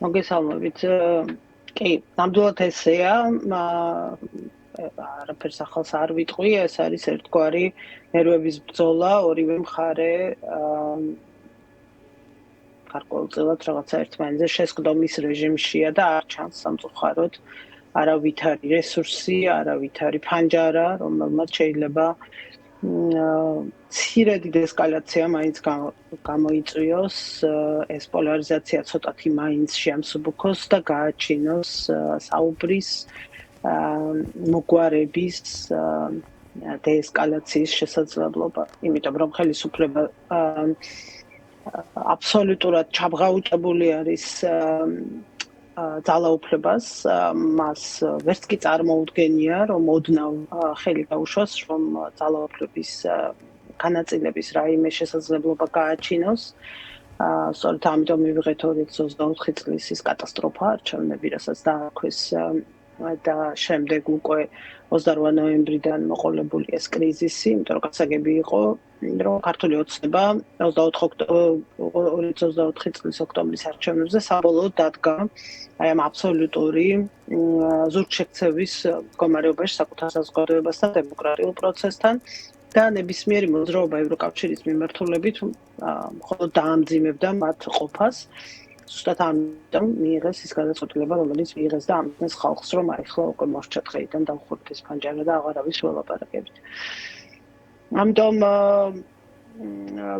მოგესალმებით. კი, ნამდვილად ესეა. არაფერს ახალს არ ვიტყვი, ეს არის ერთგვარი ნერვების ბრძოლა, ორივე მხარე გარკვეულწილად რაღაცა ერთმანეთზე შესყდომის რეჟიმშია და არ ჩანს სამწუხაროდ არავითარი რესურსი, არავითარი ფანჯარა, რომელმაც შეიძლება ცირედი ესკალაცია მაინც გამოიწვიოს, ეს პოლარიზაცია ცოტათი მაინც შეამსუბუქოს და გააჩინოს საუბრის მოგვარების დეესკალაციის შესაძლებლობა. იმიტომ რომ ხელისუფლება აბსოლუტურად ჩაბღაუჭებული არის ძალაუფლებას, მას ვერც კი წარმოუდგენია, რომ ოდნავ ხელი გაუშვას, რომ ძალაუფლების განაწილების რაიმე შესაძლებლობა გააჩინოს. სწორედ ამიტომ მივიღეთ 2024 წლის ის კატასტროფა არჩევნები, რასაც დაარქვეს და შემდეგ უკვე 28 ნოემბრიდან მოყოლებული ეს კრიზისი, იმიტომ რომ გასაგები იყო, რომ ქართული ოცნება 2024 წლის ოქტომბრის არჩევნებზე საბოლოოდ დადგა აი ამ აბსოლუტური ზურგშექცევის მდგომარეობაში საკუთარ საზოგადოებასთან, დემოკრატიულ პროცესთან და ნებისმიერი მოძრაობა ევროკავშირის მიმართულებით მხოლოდ დაამძიმებდა მათ ყოფას. ზუსტად ამიტომ მიიღეს ის გადაწყვეტილება, რომელიც მიიღეს და ამის ხალხს, რომ აი ხლა უკვე მორჩა დღეიდან დავხურთ ეს ფანჯარა და აღარავის ველაპარაკებთ. ამიტომ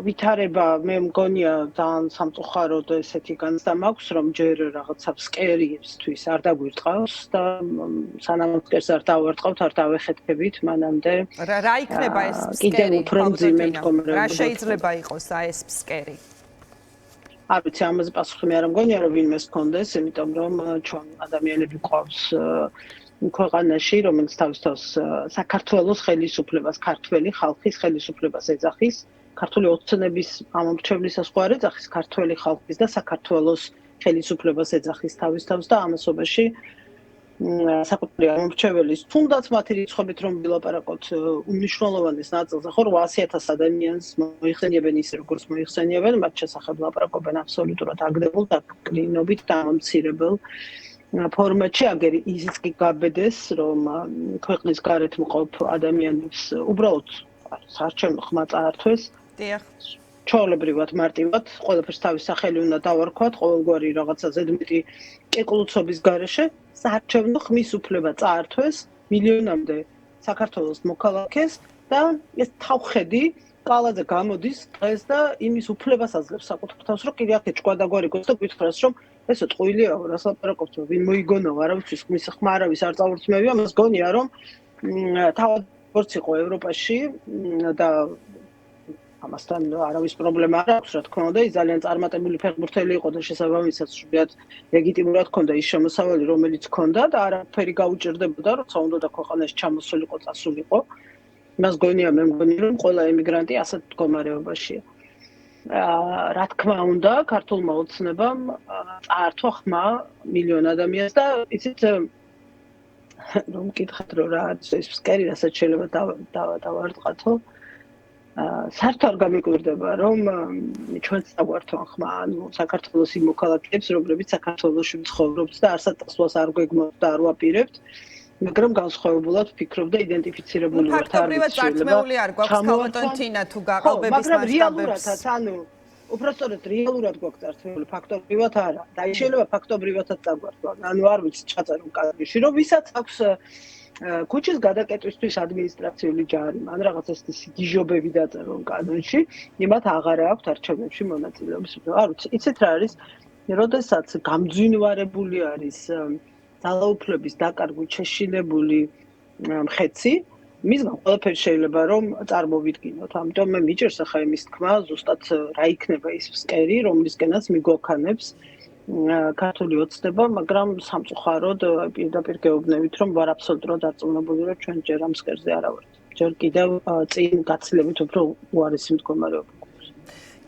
ვითარება მე მგონია ძალიან სამწუხაროდ ესეთი განცდა მაქვს, რომ ჯერ რაღაცა ფსკერისთვის არ დაგვირწყავს და სანამ ფსკერს არ დავარტყავთ, არ დავეხეთქებით, მანამდე რა იქნება ეს ფსკერი? კიდევ უფრო მძიმე მდგომარეობა. რა შეიძლება იყოს ეს ფსკერი? არ ვიცი, ამაზე პასუხი მე არ მგონია, რომ ვინმეს ჰქონდეს, იმიტომ რომ ჩვენ ადამიანები გვყავს ქვეყანაში, რომელიც თავის თავს საქართველოს ხელისუფლებას, ქართველი ხალხის ხელისუფლებას ეძახის, ქართული ოცნების ამომრჩევლისას ხო არ ეძახის, ქართველი ხალხის და საქართველოს ხელისუფლებას ეძახის თავის თავს და ამასობაში საკუთარი ამომრჩეველის, თუნდაც მათი რიცხვებით რომ ვილაპარაკოთ უმნიშვნელოვანეს ნაწილზე, ხო 800,000 ადამიანს მოიხსენიებენ ისე, როგორც მოიხსენიებენ, მათ შესახებ ლაპარაკობენ აბსოლუტურად აგდებულ და კლინობით დამამცირებელ ფორმატში, აგერ ისიც კი გაბედეს, რომ ქვეყნის გარეთ მყოფ ადამიანებს უბრალოდ საარჩევნო ხმა წაართვეს. დიახ. ჩვეულებრივად მარტივად, ყველაფერს თავის სახელი უნდა დავარქვათ, ყოველგვარი რაღაცა ზედმეტი კეკლუცობის გარეშე საარჩევნო ხმის უფლება წაართვეს მილიონამდე საქართველოს მოქალაქეს და ეს თავხედი კალაძე გამოდის დღეს და იმის უფლებას აძლევს საკუთარ თავს, რომ კიდე აქეთ ჭკვადაგვარი გოს და გვითხრას, რომ ესო ტყუილია, რას ლაპარაკობთ, ვინ მოიგონაო, არავისთვის ხმის ხმა არავის არ წავრთმევია, მას გონია, რომ თავად როგორც იყო ევროპაში და ამასთან არავის პრობლემა არ აქვს, რა თქმა უნდა, ის ძალიან წარმატებული ფეხბურთელი იყო და შესაბამისად სრულიად ლეგიტიმურად ჰქონდა ის შემოსავალი, რომელიც ჰქონდა და არაფერი გაუჭირდებოდა, როცა უნდა და ქვეყანაში ჩამოსულიყო, წასულიყო. მას გონია, მე მგონი, რომ ყველა ემიგრანტი ასეთ მდგომარეობაშია. რა თქმა უნდა, ქართულმა ოცნებამ წაართვა ხმა მილიონ ადამიანს და იცით რომ მკითხათ, რომ რა არის ეს ფსკერი, რასაც შეიძლება დავარტყათო. საერთოდ არ გამიკვირდება, რომ ჩვენც დაგვართვან ხმა, ანუ საქართველოს იმ მოქალაქეებს, რომლებიც საქართველოში ცხოვრობთ და არც წასვლას არ გვეგმოთ და არ ვაპირებთ, მაგრამ განსხვავებულად ვფიქრობ და იდენტიფიცირებული ვართ. ფაქტობრივად წარმოული არ გვაქვს ქალბატონ თინა თუ გაყალბების მაგრამ მასშტაბებს. რეალურადაც, ანუ უბრალოდ რეალურად გვაქვს წარმოული, ფაქტობრივად არა. და ის შეიძლება ფაქტობრივადაც დაგვართვა. ანუ არ ვიცი, ჩაწერო კადრში, რომ ვისაც აქვს ქუჩის გადაკეტვისთვის ადმინისტრაციული ჯარი, ან რაღაც ეს გიჟობები დაწერონ კანონში, იმათ აღარა აქვთ არჩევნებში მონაწილეობის უფლება. არ ვიცი, იცით რა არის, როდესაც გამძვინვარებული არის ძალაუფლების დაკარგვით შეშინებული მხეცი, მისგან ყველაფერი შეიძლება რომ წარმოვიდგინოთ. ამიტომ მე მიჭირს ახლა იმის თქმა, ზუსტად რა იქნება ის ფსკერი, რომლისკენაც მიგვაქანებს ქართული ოცნება, მაგრამ სამწუხაროდ პირდაპირ გეუბნებით, რომ ვარ აბსოლუტურად დარწმუნებული, რომ ჩვენ ჯერ ამ ფსკერზე არა ვართ. ჯერ კიდევ წინ გაცილებით უფრო უარესი მდგომარეობა.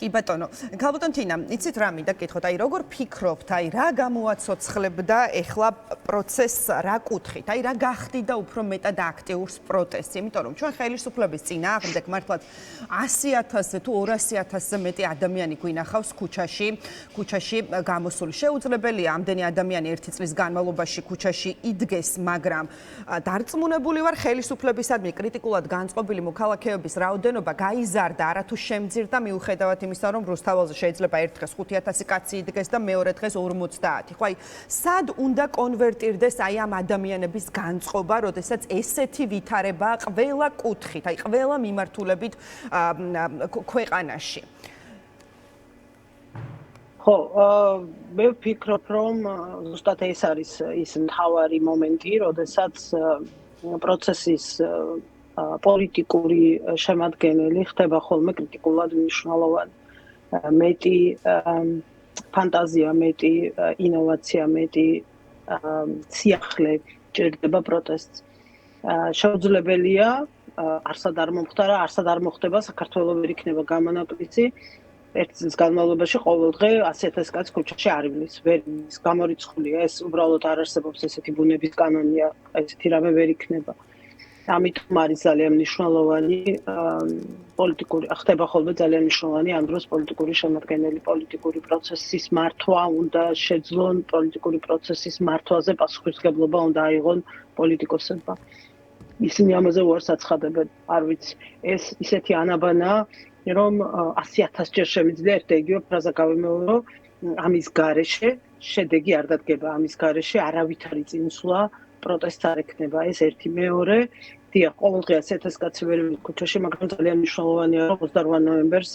კი ბატონო, ქალბატონ თინა, იცით რა მინდა გითხოთ, აი როგორ ფიქრობთ, აი რა გამოაცოცხლებდა ეხლა პროცესს რა კუთხით, აი რა გახდიდა უფრო მეტად აქტიურს პროტესტს, იმიტომ რომ ჩვენ ხელისუფლების წინააღმდეგ მართლაც 100,000-ზე თუ 200,000-ზე მეტი ადამიანი გვინახავს ქუჩაში გამოსული. შეუძლებელია ამდენი ადამიანი ერთი წლის განმავლობაში ქუჩაში იდგეს, მაგრამ დარწმუნებული ვარ ხელისუფლებისადმი კრიტიკულად განწყობილი მოქალაქეების რაოდენობა გაიზარდა არათუ შემძირდა მიუხედავად იმისა, რომ რუსთაველზე შეიძლება ერთ დღეს 5,000 კაცი იდგეს და მეორე დღეს 50. ხო, აი, სად უნდა კონვერტირდეს აი ამ ადამიანების განწყობა, როდესაც ესეთი ვითარება ყველა კუთხით, აი ყველა მიმართულებით ქვეყანაში? ხო, მე ვფიქრობ, რომ ზუსტად ეს არის ის მთავარი მომენტი, როდესაც პროცესის პოლიტიკური შემადგენელი ხდება ხოლმე კრიტიკულად მნიშვნელოვანი. მეტი ფანტაზია, მეტი ინოვაცია, მეტი სიახლე ჭირდება პროტესტს. შეუძლებელია არსად არ მომხდარა, არსად არ მოხდება, საქართველოს ვერ იქნება გამონაკლისი. ერთ წლის განმავლობაში ყოველ დღე 100,000 კაცი ქუჩაში არ ივლის, ვერ ის გამორიცხულია, ეს უბრალოდ არ არსებობს, ესეთი ბუნების კანონია, ესეთი რამე ვერ იქნება. ამიტომ არის ძალიან მნიშვნელოვანი პოლიტიკური, ხდება ხოლმე ძალიან მნიშვნელოვანი ამ დროს პოლიტიკური შემადგენელი, პოლიტიკური პროცესის მართვა უნდა შეძლონ, პოლიტიკური პროცესის მართვაზე პასუხისმგებლობა უნდა აიღონ პოლიტიკოსებმა. ისინი ამაზე უარს აცხადებენ, არ ვიცი, ეს ისეთი ანაბანაა, რომ 100,000 ჯერ შემიძლია ერთ და იგივე ფრაზა გავიმეორო, ამის გარეშე შედეგი არ დადგება, ამის გარეშე არავითარი წინსვლა პროტესტს არ ექნება, ეს ერთი. მეორე, დიახ, ყოველდღე 100,000 კაცი ვერ ივლის ქუჩაში, მაგრამ ძალიან მნიშვნელოვანია, რომ 28 ნოემბერს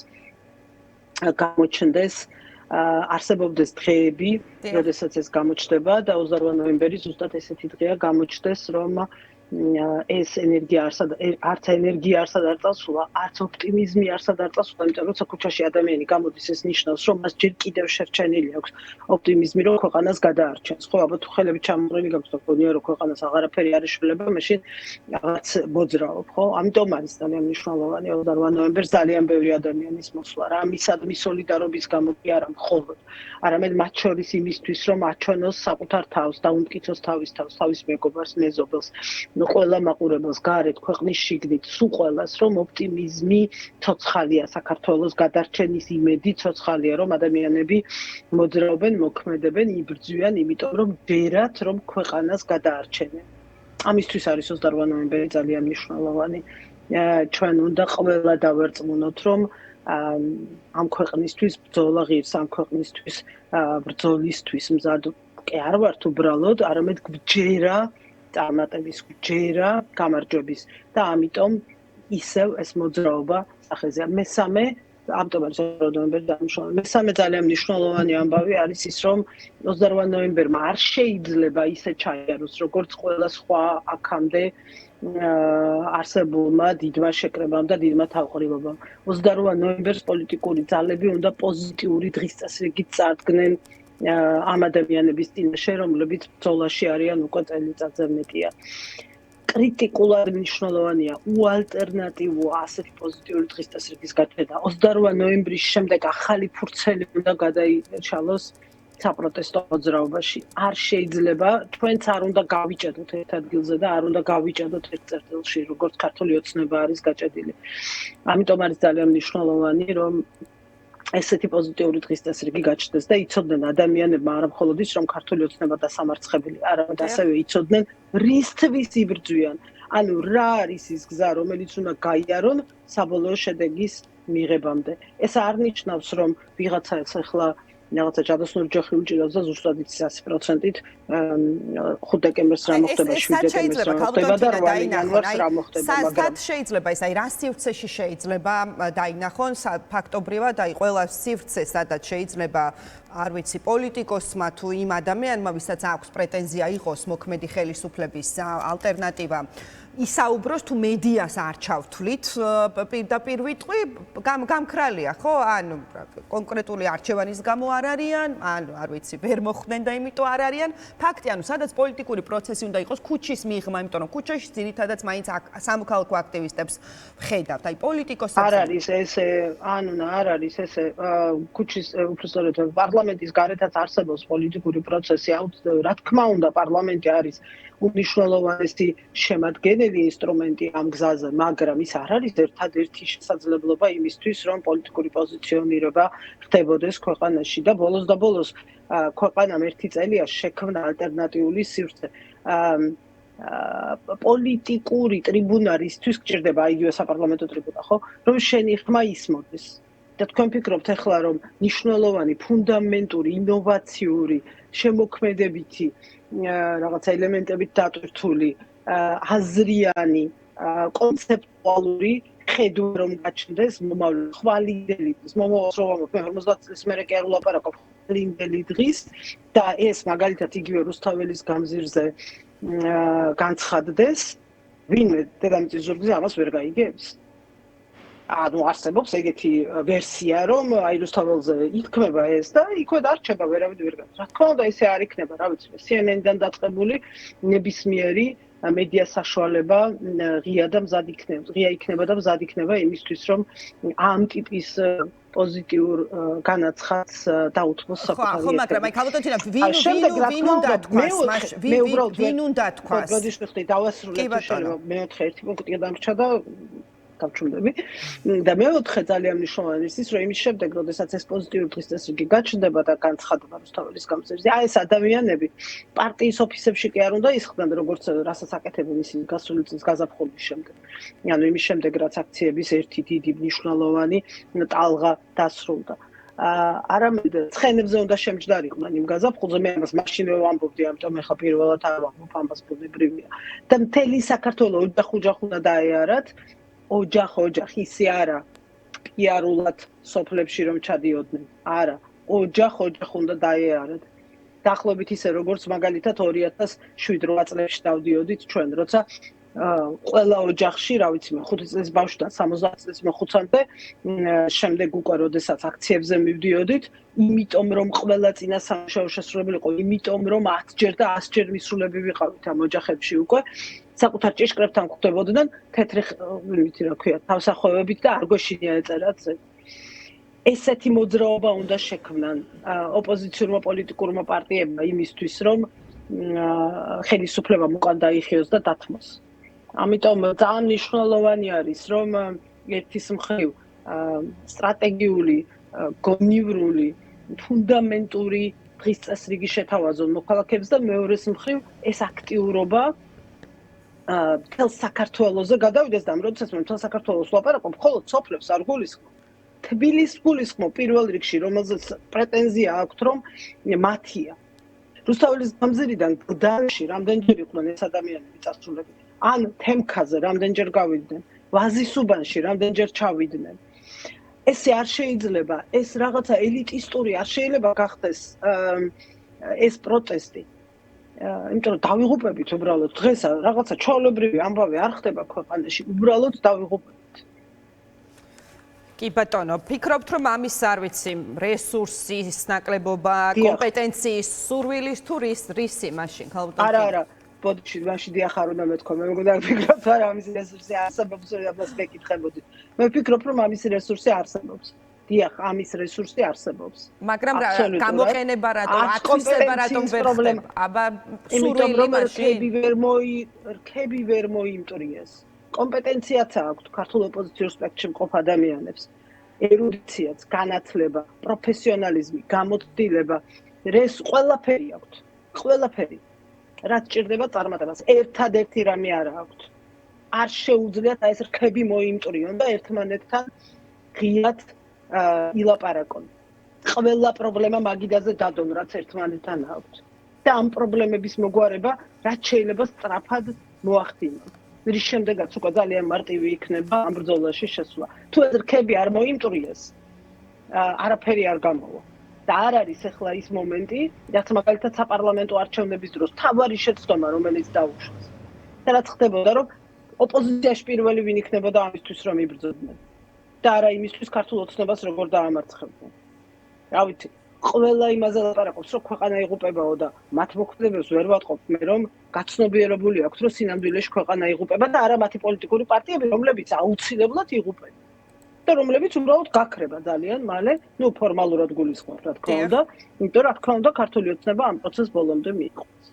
გამოჩნდეს, არსებობდეს დღეები, როდესაც ეს გამოჩნდება და 28 ნოემბერი ზუსტად ესეთი დღეა გამოჩნდეს, რომ ეს ენერგია არც ენერგია არსად არ წასულა, არც ოპტიმიზმი არსად არ წასულა, იმიტომ რომ როცა ქუჩაში ადამიანი გამოდის, ეს ნიშნავს, რომ მას ჯერ კიდევ შერჩენილი აქვს ოპტიმიზმი, რომ ქვეყანას გადაარჩენს. ხო, ალბათ თუ ხელები ჩამოყრილი გაქვს და გქონია, რომ ქვეყანას აღარაფერი არ ეშველება, მაშინ რაღაც მოძრაობ, ხო? ამიტომ არის ძალიან მნიშვნელოვანი 28 ნოემბერს ძალიან ბევრი ადამიანის მოსვლა. რა მისადმი სოლიდარობის გამო კი არა მხოლოდ, არამედ მათ შორის იმისთვის, რომ აჩვენოს საკუთარ თავს, დაუმტკიცოს თავის თავს, თავის მეგობარს, მეზობელს. ყველა მაყურებელს გარეთ ქვეყნის შიგნით სულ ყველას რომ ოპტიმიზმი ცოცხალია საქართველოს გადარჩენის იმედი ცოცხალია რომ ადამიანები მოძრაობენ მოქმედებენ იბრძვიან იმიტომ რომ ვერათ რომ ქვეყანას გადაარჩენენ ამისთვის არის 28 ნოემბერი ძალიან მნიშვნელოვანი ჩვენ უნდა ყველა დავერწმუნოთ რომ ამ ქვეყნისთვის ბრძოლა ღირს ამ ქვეყნისთვის ბრძოლისთვის მზად კი არ ვართ უბრალოდ არამედ გვჯერა წარმატების გვჯერა გამარჯვების და ამიტომ ისევ ეს მოძრაობა სახეზეა. მესამე ამიტომ არის 28 ნოემბერი დანიშნული. მესამე ძალიან მნიშვნელოვანი ამბავი არის ის რომ 28 ნოემბერმა არ შეიძლება ისე ჩაიაროს როგორც ყველა სხვა აქამდე არსებულმა დიდმა შეკრებამ და დიდმა თავყრიბობამ. 28 ნოემბერს პოლიტიკური ძალები უნდა პოზიტიური დღის წესრიგით წარდგნენ ამ ადამიანების წინაშე, რომლებიც ბრძოლაში არიან უკვე წელიწადზე მეტია. კრიტიკულად მნიშვნელოვანია უალტერნატივო ასეთი პოზიტიური დღის წესრიგის გაჩენა. 28 ნოემბრის შემდეგ ახალი ფურცელი უნდა გადაიჭალოს საპროტესტო მოძრაობაში. არ შეიძლება, ჩვენც არ უნდა გავიჭედოთ ერთ ადგილზე და არ უნდა გავიჭედოთ ერთ წერტილში, როგორც ქართული ოცნება არის გაჭედილი. ამიტომ არის ძალიან მნიშვნელოვანი, რომ ესეთი პოზიტიური დღის წესრიგი გაჩნდეს და იცოდნენ ადამიანებმა არა მხოლოდ ის რომ ქართული ოცნება დასამარცხებელი, არამედ ასევე იცოდნენ რისთვის იბრძვიან. ანუ რა არის ის გზა, რომელიც უნდა გაიარონ საბოლოო შედეგის მიღებამდე. ეს არ ნიშნავს რომ ვიღაცა ახლა რაღაცა ჯადოსნური ჯოხი უჭირავს და ზუსტად იცის 100%-ით 5 დეკემბერს რა მოხდება, 7 დეკემბერს რა მოხდება და 8 იანვარს რა მოხდება, მაგრამ სად შეიძლება ეს, აი რა სივრცეში შეიძლება დაინახონ ფაქტობრივად, აი ყველა სივრცე სადაც შეიძლება არ ვიცი პოლიტიკოსმა თუ იმ ადამიანმა, ვისაც აქვს პრეტენზია იყოს მოქმედი ხელისუფლების ალტერნატივა ისაუბროს თუ მედიას არ ჩავთვლით პირდაპირ ვიტყვი გამქრალია ხო ანუ კონკრეტული არჩევანის გამო არ არიან ანუ არ ვიცი ვერ მოხვდნენ და იმიტომ არ არიან ფაქტი ანუ სადაც პოლიტიკური პროცესი უნდა იყოს ქუჩის მიღმა იმიტომ რომ ქუჩაში ძირითადად მაინც სამოქალაქო აქტივისტებს ხედავთ აი პოლიტიკოსებს არ არის ესე ანუნა არ არის ესე ქუჩის უბრალოდ პარლამენტის გარეთაც არსებობს პოლიტიკური პროცესი რა თქმა უნდა პარლამენტი არის უნიშნელოვანესი შემადგენელი ინსტრუმენტი ამ გზაზე, მაგრამ ის არ არის ერთადერთი შესაძლებლობა იმისთვის, რომ პოლიტიკური პოზიციონირება ხდებოდეს ქვეყანაში და ბოლოს და ბოლოს ქვეყანამ ერთი წელია შექმნა ალტერნატიული სივრცე. პოლიტიკური ტრიბუნარისთვის გჭირდება იგივე საპარლამენტო ტრიბუნა, ხო? რომ შენი ხმა ისმოდეს. და თქვენ ფიქრობთ ახლა რომ მნიშვნელოვანი, ფუნდამენტური, ინოვაციური, შემოქმედებითი რაღაცა ელემენტებით დატვირთული, აზრიანი, კონცეპტუალური ხედვა რომ გაჩნდეს მომავლის ხვალინდელი დღის მომავალს რომ ამბობ 50 წლის მერე კი არ ვლაპარაკობ ხვალინდელი დღის და ეს მაგალითად იგივე რუსთაველის გამზირზე განცხადდეს ვინმე დედამიწის ზურგზე ამას ვერ გაიგებს ანუ არსებობს ეგეთი ვერსია რომ აი რუსთაველზე ითქმება ეს და იქვე დარჩება ვერავინ ვერ გაიგებს რა თქმა უნდა ესე არ იქნება რა ვიცი CNN-დან დაწყებული ნებისმიერი მედია საშუალება ღია იქნება და მზად იქნება იმისთვის რომ ამ ტიპის პოზიტიურ განაცხადს დაუთმოს საკუთარი ხო მაგრამ აი ქალბატონი ვინ უნდა თქვას ვინ უნდა თქვას როდის ხდი დავასრულებ შეიძლება მეოთხე ერთი პუნქტი დამრჩა და გავჩვენები და მეოთხე ძალიან მნიშვნელოვანი ის რომ იმის შემდეგ როდესაც ეს პოზიტიური დღის წესრიგი გაჩნდება და განცხადება რუსთაველის გამზირზე აი ეს ადამიანები პარტიის ოფისებში კი არ უნდა ისხდნენ როგორც რასაც აკეთებენ ისინი გასული წლის გაზაფხულის შემდეგ ანუ იმის შემდეგ რაც აქციების ერთი დიდი მნიშვნელოვანი ტალღა დასრულდა არამედ ცხენებზე უნდა შემჯდარიყვნენ იმ გაზაფხულზე მე ამას მაშინვე ვამბობდი ამიტომ ეხლა პირველად არ ვამბობ ამას ბუნებრივია და მთელი საქართველო ოჯახ უნდა დაეარათ ოჯახ ისე არა პიარულად სოფლებში რომ ჩადიოდნენ არა ოჯახ უნდა დაეარათ დაახლოებით ისე როგორც მაგალითად 2007-8 წლებში დავდიოდით ჩვენ როცა ყველა ოჯახში რა ვიცი მე 5 წლის ბავშვიდან 70 წლის მოხუცამდე შემდეგ უკვე როდესაც აქციებზე მივდიოდით იმიტომ რომ ყველა წინა სამუშაო შესრულებულიყო იმიტომ რომ 10 ჯერ და 100 ჯერ მისულები ვიყავით ამ ოჯახებში უკვე საკუთარ ჭიშკრებთან გვხვდებოდნენ თეთრი ვიცი რა ქვია თავსახვევებით და არ გვეშინია ეწერათ ესეთი მოძრაობა უნდა შექმნან ოპოზიციურმა პოლიტიკურმა პარტიებმა იმისთვის რომ ხელისუფლება უკან დაიხიოს და დათმოს ამიტომ ძალიან მნიშვნელოვანი არის რომ ერთის მხრივ სტრატეგიული გონივრული ფუნდამენტური დღის წესრიგი შეთავაზონ მოქალაქეებს და მეორეს მხრივ ეს აქტიურობა მთელ საქართველოზე გადავიდეს და როდესაც მე მთელ საქართველოს ვლაპარაკობ, მხოლოდ სოფლებს არ გულისხმობ. თბილისს გულისხმობ პირველ რიგში, რომელზეც პრეტენზია აქვთ, რომ მათია. რუსთაველის გამზირიდან გდანში რამდენჯერ იყვნენ ეს ადამიანები წასულები? ან თემქაზე რამდენჯერ გავიდნენ? ვაზისუბანში რამდენჯერ ჩავიდნენ? ესე არ შეიძლება, ეს რაღაცა ელიტისტური არ შეიძლება გახდეს ეს პროტესტი. იმიტომ რომ დავიღუპებით უბრალოდ დღეს რაღაცა ჩვეულებრივი ამბავი არ ხდება ქვეყანაში უბრალოდ დავიღუპებით კი ბატონო ფიქრობთ რომ ამის არ ვიცი რესურსის ნაკლებობა კომპეტენციის სურვილის თუ რისი მაშინ ხალბატონო არა ბოდიში მაშინ დიახ არ უნდა მეთქვა მე მგონი ფიქრობთ არა ამის რესურსი არსებობს ამას მეკითხებოდი მე ვფიქრობ რომ ამის რესურსი არსებობს დიახ, ამის რესურსი არსებობს. მაგრამ გამოყენება რატომ, ათვისება რატომ ვერ ხდება? აბა სურვილი მაშინ რქები ვერ მოიმტრიეს. კომპეტენციაც აქვს ქართულ ოპოზიციურ სპექტრში მყოფ ადამიანებს. ერუდიციაც, განათლება, პროფესიონალიზმი, გამოცდილება, ყველაფერი აქვს. ყველაფერი. რაც ჭირდება წარმატებას. ერთადერთი რამე არა აქვს. არ შეუძლიათ ეს რქები მოიმტრიონ და ერთმანეთთან ღიად ილაპარაკონ. ყველა პრობლემა მაგიდაზე დადონ, რაც ერთმანეთთან აქვს. და ამ პრობლემების მოგვარება რაც შეიძლება სწრაფად მოახდინონ. რის შემდეგაც უკვე ძალიან მარტივი იქნება ამ ბრძოლაში შესვლა. თუ ეს რქები არ მოიმტრიეს, არაფერი არ გამოვა. და არ არის ახლა ის მომენტი, რაც მაგალითად საპარლამენტო არჩევნების დროს თავარი შეცდომა, რომელიც დაუშვეს. და რაც ხდებოდა, რომ ოპოზიციაში პირველი ვინ იქნებოდა ამისთვის რომ იბრძოდნენ და არა იმისთვის ქართულ ოცნებას როგორ დაამარცხებდნენ. რა ვიცი, ყველა იმაზე ლაპარაკობს, რომ ქვეყანა იღუპებაო და მათ მოქმედებებს ვერ ვატყობ მე, რომ გაცნობიერებული აქვს, რომ სინამდვილეში ქვეყანა იღუპება და არა მათი პოლიტიკური პარტიები, რომლებიც აუცილებლად იღუპებენ. და რომლებიც უბრალოდ გაქრება ძალიან მალე, ფორმალურად გულისხმობ, რა თქმა უნდა, იმიტომ რა თქმა უნდა ქართული ოცნება ამ პროცესს ბოლომდე მიიღოს.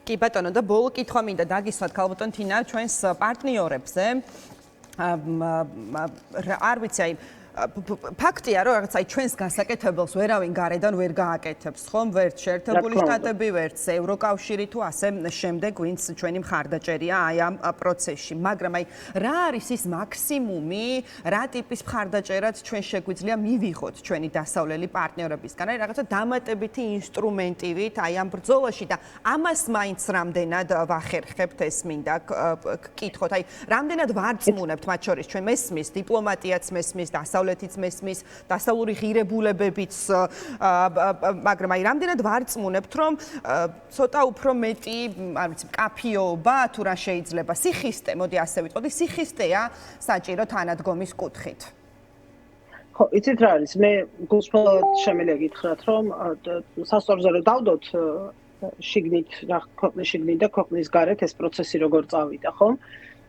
კი ბატონო, და ბოლო კითხვა მინდა დაგისვათ ქალბატონ თინა ჩვენს პარტნიორებზე. არ ვიცი, აი ფაქტია, რომ რაღაცა ჩვენს გასაკეთებელს ვერავინ გარედან ვერ გააკეთებს, ხომ? ვერც შეერთებული შტატები, ვერც ევროკავშირი თუ ასე შემდეგ, ვინც ჩვენი მხარდაჭერია აი ამ პროცესში. მაგრამ აი რა არის ის მაქსიმუმი, რა ტიპის მხარდაჭერაც ჩვენ შეგვიძლია მივიღოთ ჩვენი დასავლელი პარტნიორებისგან? აი რაღაცა დამატებითი ინსტრუმენტივით აი ამ ბრძოლაში და ამას მაინც რამდენად ვახერხებთ ეს მინდა გკითხოთ. აი რამდენად ვარწმუნებთ მათ შორის ჩვენ მესმის დიპლომატიაც მესმის დასავლეთიც მესმის, დასავლური ღირებულებებიც, მაგრამ აი რამდენად ვარწმუნებთ, რომ ცოტა უფრო მეტი, არ ვიცი, მკაფიობა თუ რა შეიძლება, სიხისტე, მოდი ასე ვიტყოდი, სიხისტეა საჭირო თანადგომის კუთხით. ხო, იცით რა არის, მე გულწრფელად შემიძლია გითხრათ, რომ სასწორზე რომ დავდოთ შიგნით, რა ქვეყნის შიგნით და ქვეყნის გარეთ ეს პროცესი როგორ წავიდა, ხო?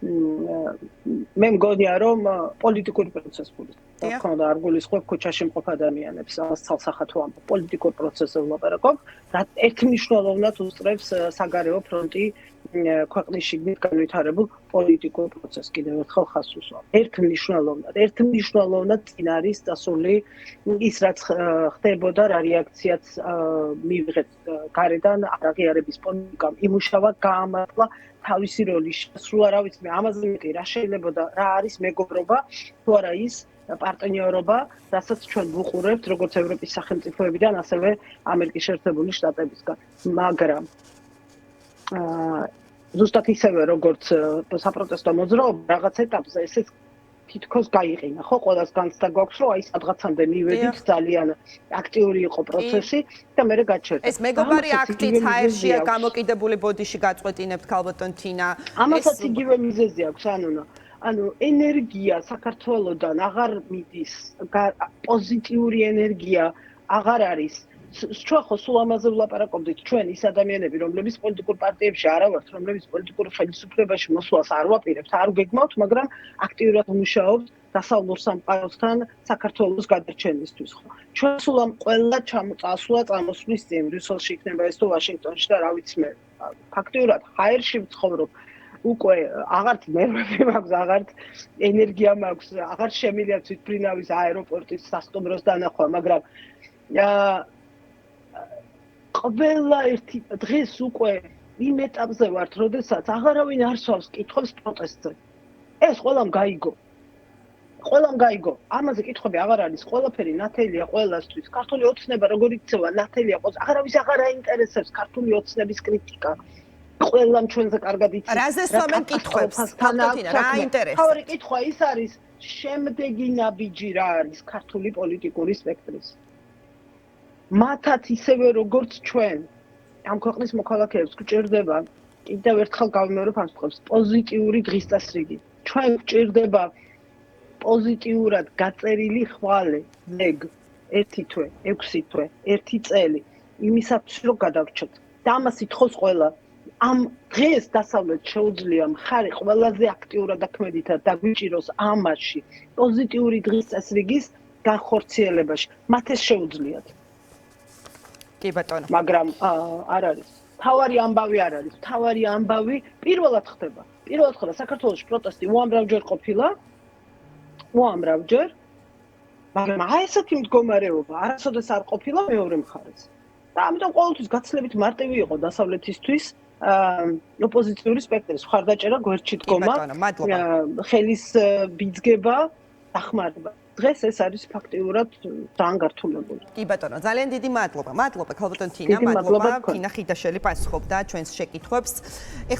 მე მგონია რომ პოლიტიკური პროცესული და თქმა უნდა არ გულისხმობ ქუჩაში მყოფ ადამიანებს ამას ცალსახად ვამბობ პოლიტიკურ პროცესზე ვლაპარაკობ რა ერთმნიშვნელოვნად უსწრებს საგარეო ფრონტი ქვეყნის შიგნით განვითარებულ პოლიტიკურ პროცესს კიდევ ერთხელ ხაზს უსვამ ერთმნიშვნელოვნად წინ არის დასული ის რაც ხდებოდა რა რეაქციაც მივიღეთ გარედან არაღიარების პოლიტიკამ იმუშავა გაამართლა თავისი როლი შესრულა რა ვიცი მე ამაზე მეტი რა შეიძლება და რა არის მეგობრობა თუ არა ის პარტნიორობა რასაც ჩვენ ვუყურებთ როგორც ევროპის სახელმწიფოებიდან ასევე ამერიკის შეერთებული შტატებისგან მაგრამ ზუსტად ისევე როგორც საპროტესტო მოძრაობა რაღაც ეტაპზე ესეც თითქოს გაიყინა ხო ყველას განცდა გვაქვს რომ აი სადღაცამდე მივედით ძალიან აქტიური იყო პროცესი და მე გაჩერდა ეს მეგობარი აქტიც ჰაერშია გამოკიდებული ბოდიში გაწყვეტინებთ ქალბატონ თინა ამასაც იგივე მიზეზი აქვს ანუ ენერგია საქართველოსდან აღარ მიდის პოზიტიური ენერგია აღარ არის ჩვენ ხო სულ ამაზე ვლაპარაკობდით ჩვენ ის ადამიანები რომლებიც პოლიტიკურ პარტიებში არა ვართ რომლებიც პოლიტიკურ ხელისუფლებაში მოსვლას არ ვაპირებთ არ გეგმავთ მაგრამ აქტიურად მუშაობთ დასავლურ სამყაროსთან საქართველოს გადარჩენისთვის ხო ჩვენ სულ ამ ყველა წასვლა წამოსვლის წინ ბრიუსელში იქნება ეს თუ ვაშინგტონში და რა ვიცი მე ფაქტიურად ჰაერში ვცხოვრობ უკვე აღარც ნერვები მაქვს აღარც ენერგია მაქვს აღარ შემიძლია თვითფრინავის აეროპორტის სასტუმროს დანახვა მაგრამ ყველა ერთი დღეს უკვე იმ ეტაპზე ვართ, როდესაც აღარავინ არ სვავს კითხვებს პროტესტზე. ეს ყველამ გაიგო. ამაზე კითხვები აღარ არის, ყველაფერი ნათელია ყველასთვის. ქართული ოცნება როგორ იქცევა, ნათელია ყველას. აღარავის აღარ აინტერესებს ქართული ოცნების კრიტიკა. ყველამ ჩვენზე კარგად იცის. რაზე სვამენ კითხვებს? ქალბატონი, რა აინტერესებს? თავი კითხვა ის არის, შემდეგი ნაბიჯი რა არის ქართული პოლიტიკური სპექტრის. მათაც ისევე როგორც ჩვენ ამ ქვეყნის მოქალაქეებს გვჭირდება კიდევ ერთხელ გავიმეორებ ამ წყობს პოზიტიური დღის წესრიგი ჩვენ გვჭირდება პოზიტიურად გაწერილი ხვალე ზეგ 1 თვე 6 თვე 1 წელი იმისათვის რომ გადავრჩეთ და ამას ითხოვს ყველა ამ დღეს დასავლეთ შეუძლია მხარი ყველაზე აქტიურად და ქმედითად დაგვიჭიროს ამაში პოზიტიური დღის წესრიგის განხორციელებაში მათ ეს შეუძლიათ კი ბატონო მაგრამ არ არის თავარი ამბავი არ არის თავარი ამბავი პირველად ხდება საქართველოში პროტესტი უამრავჯერ ყოფილა მაგრამ აი ესეთი მდგომარეობა არასოდეს არ ყოფილა მეორე მხარეს და ამიტომ ყოველთვის გაცილებით მარტივი იყო დასავლეთისთვის ოპოზიციური სპექტრის მხარდაჭერა გვერდში დგომა ხელის ბიძგება დახმარება დღეს ეს არის ფაქტიურად ძალიან გართულებული. კი ბატონო, ძალიან დიდი მადლობა. მადლობა ქალბატონ თინა, მადლობა თინა ხიდაშელი პასუხობდა ჩვენს შეკითხვებს.